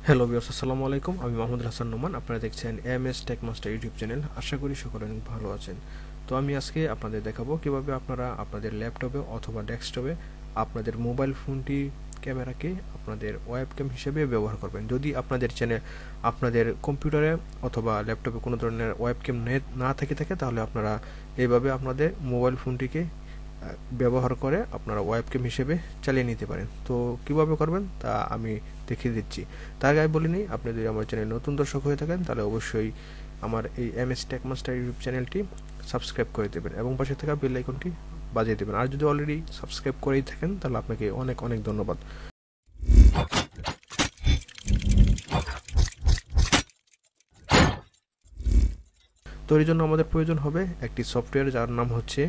Hello viewers, আসসালামু আলাইকুম। আমি মাহমুদ হাসান নোমান। আপনারা দেখছেন MS tech master YouTube channel. আশা করি সকলে অনেক ভালো আছেন। তো আমি আজকে আপনাদের দেখাবো কিভাবে আপনারা আপনাদের ল্যাপটপে অথবা ডেস্কটপে আপনাদের মোবাইল ফোনটি ক্যামেরাকে আপনাদের ওয়েবক্যাম হিসেবে ব্যবহার করবেন। যদি আপনাদের চ্যানেল আপনাদের কম্পিউটারে অথবা ল্যাপটপে কোনো ধরনের ওয়েবক্যাম না থাকে তাহলে আপনারা এইভাবে আপনাদের মোবাইল ফোনটিকে ব্যবহার করে আপনারা ওয়েবক্যাম হিসেবে চালিয়ে নিতে পারেন। তো কিভাবে করবেন তা আমি দেখিয়ে দিচ্ছি। তার আগে বলে নিই, আপনি যদি আমার চ্যানেল নতুন দর্শক হয়ে থাকেন তাহলে অবশ্যই আমার এই এমএস টেক মাস্টার ইউটিউব চ্যানেলটি সাবস্ক্রাইব করে দেবেন এবং পাশে থাকা বেল আইকনটি বাজিয়ে দেবেন। আর যদি অলরেডি সাবস্ক্রাইব করেই থাকেন তাহলে আপনাকে অনেক অনেক ধন্যবাদ। তো এর জন্য আমাদের প্রয়োজন হবে একটি সফটওয়্যার যার নাম হচ্ছে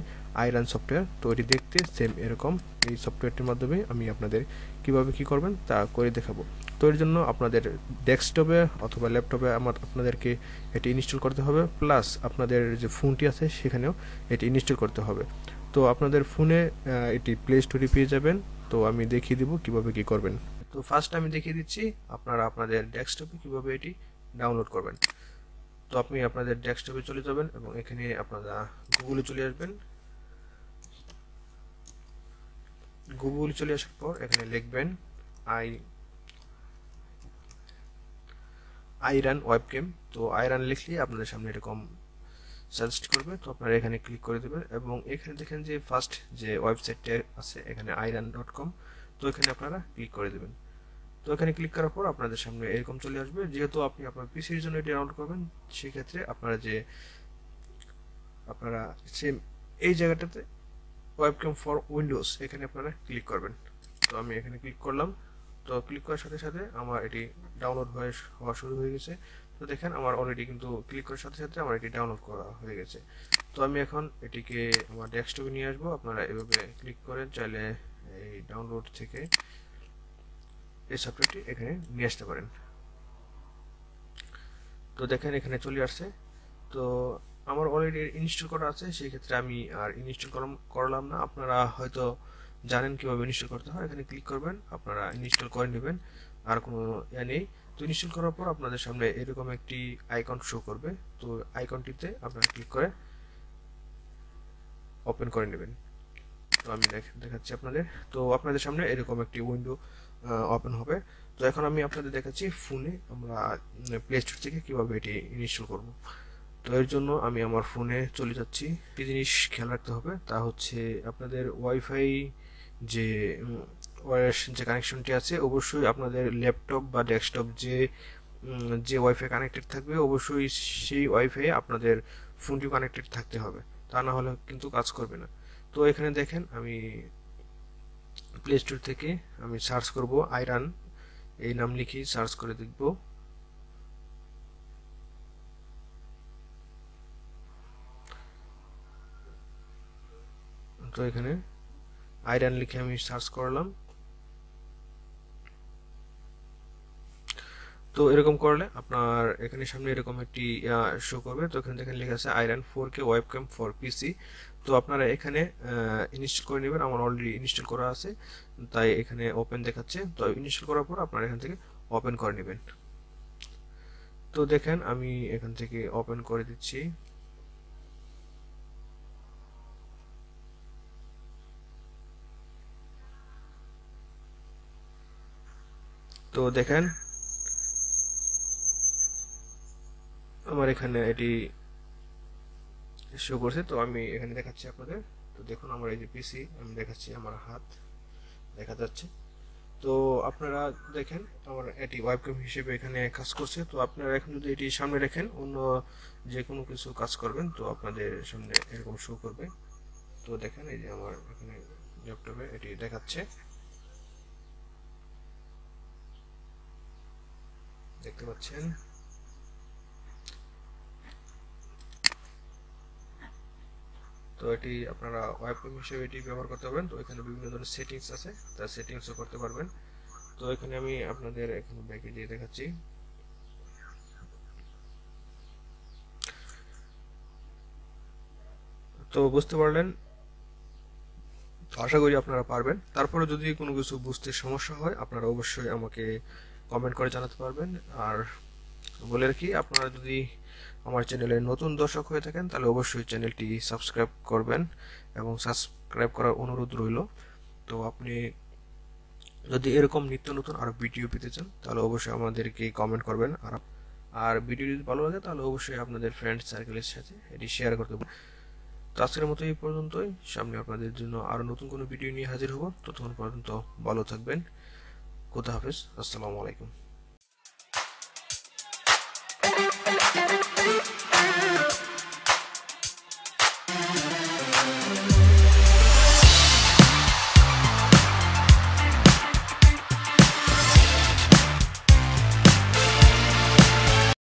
আইরান সফটওয়্যার। তো এটি দেখতে সেম এরকম। এই সফটওয়্যারটির মাধ্যমে আমি আপনাদের কিভাবে কি করবেন তা করে দেখাবো। তো এর জন্য আপনাদের ডেস্কটপে অথবা ল্যাপটপে আপনাদেরকে এটি ইনস্টল করতে হবে, প্লাস আপনাদের যে ফোনটি আছে সেখানেও এটি ইনস্টল করতে হবে। তো আপনাদের ফোনে এটি প্লে স্টোরে পেয়ে যাবেন। তো আমি দেখিয়ে দিব কিভাবে কি করবেন। তো ফার্স্ট আমি দেখিয়ে দিচ্ছি আপনারা আপনাদের ডেস্কটপে কিভাবে এটি ডাউনলোড করবেন। তো আপনি আপনাদের ডেস্কটপে চলে যাবেন এবং এখানে আপনারা গুগলে চলে আসবেন। গুগল চলে আসার পর এখানে লিখবেন আই আইরান ওয়েবক্যাম। তো আইরান লিখলে আপনাদের সামনে এরকম সাজেস্ট করবে। তো আপনারা এখানে ক্লিক করে দেবেন এবং এখানে দেখেন যে ফার্স্ট যে ওয়েবসাইটটা আছে এখানে iran.com। তো এখানে আপনারা ক্লিক করে দেবেন। তো এখানে ক্লিক করার পর আপনাদের সামনে এরকম চলে আসবে। যেহেতু আপনি আপনার পিসির জন্য এটি ডাউনলোড করবেন, সেক্ষেত্রে আপনারা সেম এই জায়গাটাতে ওয়েবক্যাম ফর উইন্ডোজ এখানে আপনারা ক্লিক করবেন। তো আমি এখানে ক্লিক করলাম। তো ক্লিক করার সাথে সাথে আমার এটি ডাউনলোড হওয়া শুরু হয়ে গেছে। তো দেখেন আমার অলরেডি কিন্তু ক্লিক করার সাথে সাথে আমার এটি ডাউনলোড করা হয়ে গেছে। তো আমি এখন এটিকে আমার ডেস্কটপে নিয়ে আসবো। আপনারা এভাবে ক্লিক করে চাইলে এই ডাউনলোড থেকে এই সফটওয়্যারটি এখানে নিয়ে আসতে পারেন। তো দেখেন এখানে চলে আসছে। তো আমার অলরেডি ইনস্টল করা আছে, সেই ক্ষেত্রে আমি আর ইনস্টল করলাম না। আপনারা হয়তো জানেন কিভাবে ইনস্টল করতে হয়। এখানে ক্লিক করবেন, আপনারা ইনস্টল করে নেবেন, আর কোনো নেই। তো ইনস্টল করার পর আপনাদের সামনে এরকম একটি আইকন শো করবে। তো আইকনটিতে আপনারা ক্লিক করে ওপেন করে নেবেন। তো আমি দেখাচ্ছি আপনাদের। তো আপনাদের সামনে এরকম একটি উইন্ডো ওপেন হবে। তো এখন আমি আপনাদের দেখাচ্ছি ফোনে আমরা প্লে স্টোর থেকে কিভাবে এটি ইনস্টল করব। তো এর জন্য আমি আমার ফোনে চলে যাচ্ছি। একটি জিনিস খেয়াল রাখতে হবে, তা হচ্ছে আপনাদের ওয়াইফাই যে যে কানেকশনটি আছে অবশ্যই আপনাদের ল্যাপটপ বা ডেস্কটপ যে ওয়াইফাই কানেক্টেড থাকবে অবশ্যই সেই ওয়াইফাই আপনাদের ফোনটি কানেক্টেড থাকতে হবে, তা না হলে কিন্তু কাজ করবে না। তো এখানে দেখেন আমি প্লে স্টোর থেকে আমি সার্চ করব আইরান, এই নাম লিখে সার্চ করে দেখব। তো এখানে আইরান লিখে আমি সার্চ করলাম। তো এরকম করলে আপনার এখানে সামনে এরকম একটি শো করবে। তো এখানে দেখেন লেখা আছে আইরান 4K ওয়েবক্যাম ফর পিসি। তো আপনারা এখানে ইনস্টল করে নেবেন। আমার অলরেডি ইনস্টল করা আছে, তাই এখানে ওপেন দেখাচ্ছে। তো ইনস্টল করার পর আপনারা এখান থেকে ওপেন করে নেবেন। তো দেখেন আমি এখান থেকে ওপেন করে দিচ্ছি। তো দেখেন আমার এখানে এটি শো করছে। তো আমি এখানে দেখাচ্ছি আপনাদের। তো দেখুন আমার এই যে পিসি আমি দেখাচ্ছি, আমার হাত দেখা যাচ্ছে। তো আপনারা দেখেন আমার এটি ওয়েবক্যাম হিসেবে এখানে কাজ করছে। তো আপনারা এখন যদি এটি সামনে রাখেন অন্য যে কোনো কিছু কাজ করবেন তো আপনাদের সামনে এরকম শো করবে। তো দেখেন এই যে আমার এখানে ল্যাপটপে এটি দেখাচ্ছে, দেখতে পাচ্ছেন। তো এটি আপনারা ওয়েবক্যাম হিসেবে এটি ব্যবহার করতে পারবেন। তো এখানে বিভিন্ন ধরনের সেটিংস আছে, তার সেটিংসও করতে পারবেন। তো এখানে আমি আপনাদের এখানে ব্যাকে দিয়ে দেখাচ্ছি। তো বুঝতে পারলেন। তো আশা করি আপনারা পারবেন। তারপরে যদি কোনো কিছু বুঝতে সমস্যা হয় আপনারা অবশ্যই আমাকে কমেন্ট করে জানাতে পারবেন। আর বলে রাখি, আপনারা যদি আমার চ্যানেলের নতুন দর্শক হয়ে থাকেন তাহলে অবশ্যই চ্যানেলটি সাবস্ক্রাইব করবেন এবং সাবস্ক্রাইব করার অনুরোধ রইল। তো আপনি যদি এরকম নিত্য নতুন আরো ভিডিও পেতে চান তাহলে অবশ্যই আমাদেরকে কমেন্ট করবেন। আর ভিডিও যদি ভালো লাগে তাহলে অবশ্যই আপনাদের ফ্রেন্ড সার্কেলের সাথে এটি শেয়ার করতে পারেন। তো আজকের মতো এই পর্যন্তই। সামনে আপনাদের জন্য আরো নতুন কোনো ভিডিও নিয়ে হাজির হব। ততক্ষণ পর্যন্ত ভালো থাকবেন। খোদা হাফেজ। আসসালামু আলাইকুম।